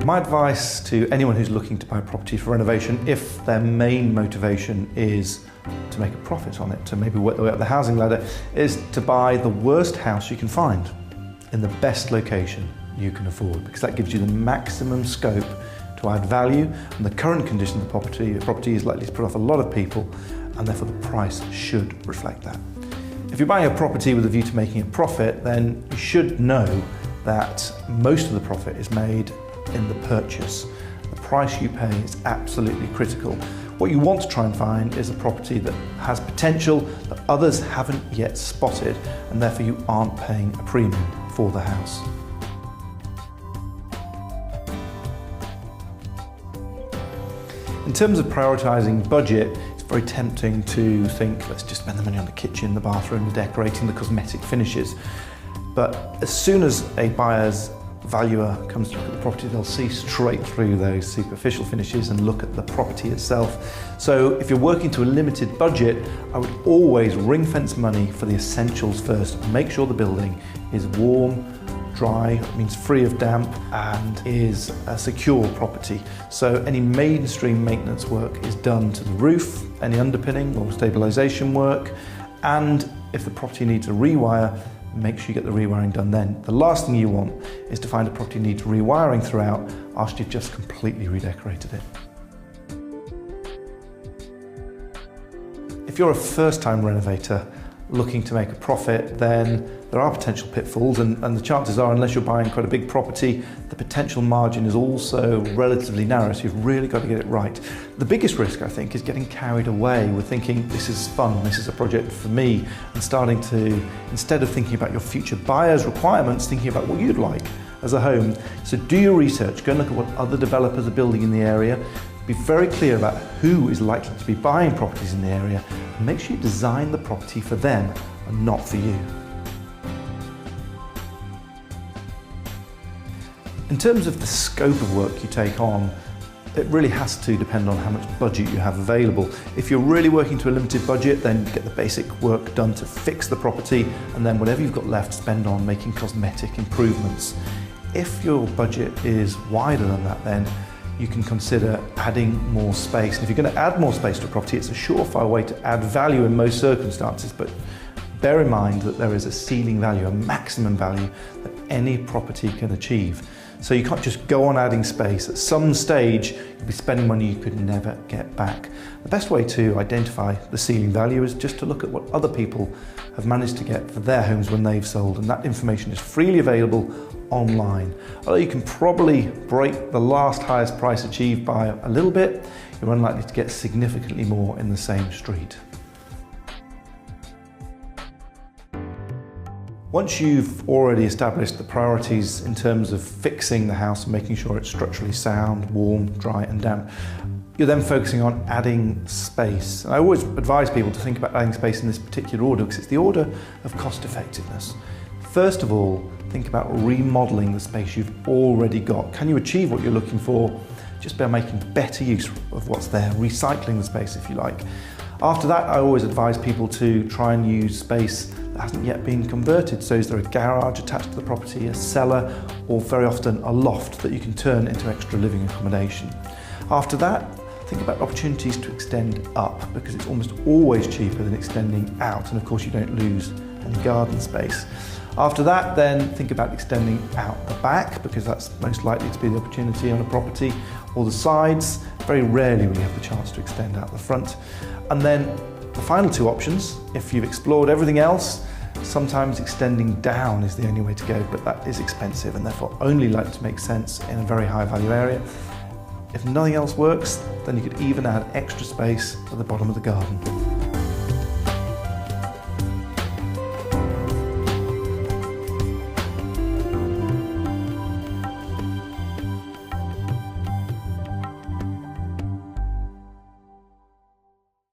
My advice to anyone who's looking to buy property for renovation, if their main motivation is to make a profit on it, to maybe work their way up the housing ladder, is to buy the worst house you can find in the best location you can afford, because that gives you the maximum scope to add value, and the current condition of the property is likely to put off a lot of people, and therefore the price should reflect that. If you're buying a property with a view to making a profit, then you should know that most of the profit is made in the purchase. The price you pay is absolutely critical. What you want to try and find is a property that has potential that others haven't yet spotted, and therefore you aren't paying a premium for the house. In terms of prioritising budget, it's very tempting to think, let's just spend the money on the kitchen, the bathroom, the decorating, the cosmetic finishes. But as soon as a buyer's valuer comes to look at the property, they'll see straight through those superficial finishes and look at the property itself. So if you're working to a limited budget, I would always ring fence money for the essentials first. Make sure the building is warm, dry, means free of damp, and is a secure property. So any mainstream maintenance work is done to the roof, any underpinning or stabilisation work, and if the property needs a rewire, make sure you get the rewiring done then. The last thing you want is to find a property needs rewiring throughout after you've just completely redecorated it. If you're a first-time renovator looking to make a profit, then there are potential pitfalls, and the chances are, unless you're buying quite a big property, the potential margin is also relatively narrow, so you've really got to get it right. The biggest risk, I think, is getting carried away with thinking this is fun, this is a project for me, and starting to, instead of thinking about your future buyer's requirements, thinking about what you'd like as a home. So do your research, go and look at what other developers are building in the area, be very clear about who is likely to be buying properties in the area, and make sure you design the property for them and not for you. In terms of the scope of work you take on, it really has to depend on how much budget you have available. If you're really working to a limited budget, then get the basic work done to fix the property, and then whatever you've got left, spend on making cosmetic improvements. If your budget is wider than that, then you can consider adding more space. And if you're going to add more space to a property, it's a surefire way to add value in most circumstances, but bear in mind that there is a ceiling value, a maximum value that any property can achieve. So you can't just go on adding space. At some stage, you'll be spending money you could never get back. The best way to identify the ceiling value is just to look at what other people have managed to get for their homes when they've sold, and that information is freely available online. Although you can probably break the last highest price achieved by a little bit, you're unlikely to get significantly more in the same street. Once you've already established the priorities in terms of fixing the house and making sure it's structurally sound, warm, dry and damp, you're then focusing on adding space. And I always advise people to think about adding space in this particular order, because it's the order of cost effectiveness. First of all, think about remodeling the space you've already got. Can you achieve what you're looking for just by making better use of what's there, recycling the space if you like. After that, I always advise people to try and use space that hasn't yet been converted. So is there a garage attached to the property, a cellar, or very often a loft that you can turn into extra living accommodation. After that, think about opportunities to extend up, because it's almost always cheaper than extending out, and of course you don't lose any garden space. After that, then think about extending out the back, because that's most likely to be the opportunity on a property, or the sides. Very rarely will you have the chance to extend out the front. And then the final two options, if you've explored everything else, sometimes extending down is the only way to go, but that is expensive and therefore only likely to make sense in a very high value area. If nothing else works, then you could even add extra space at the bottom of the garden.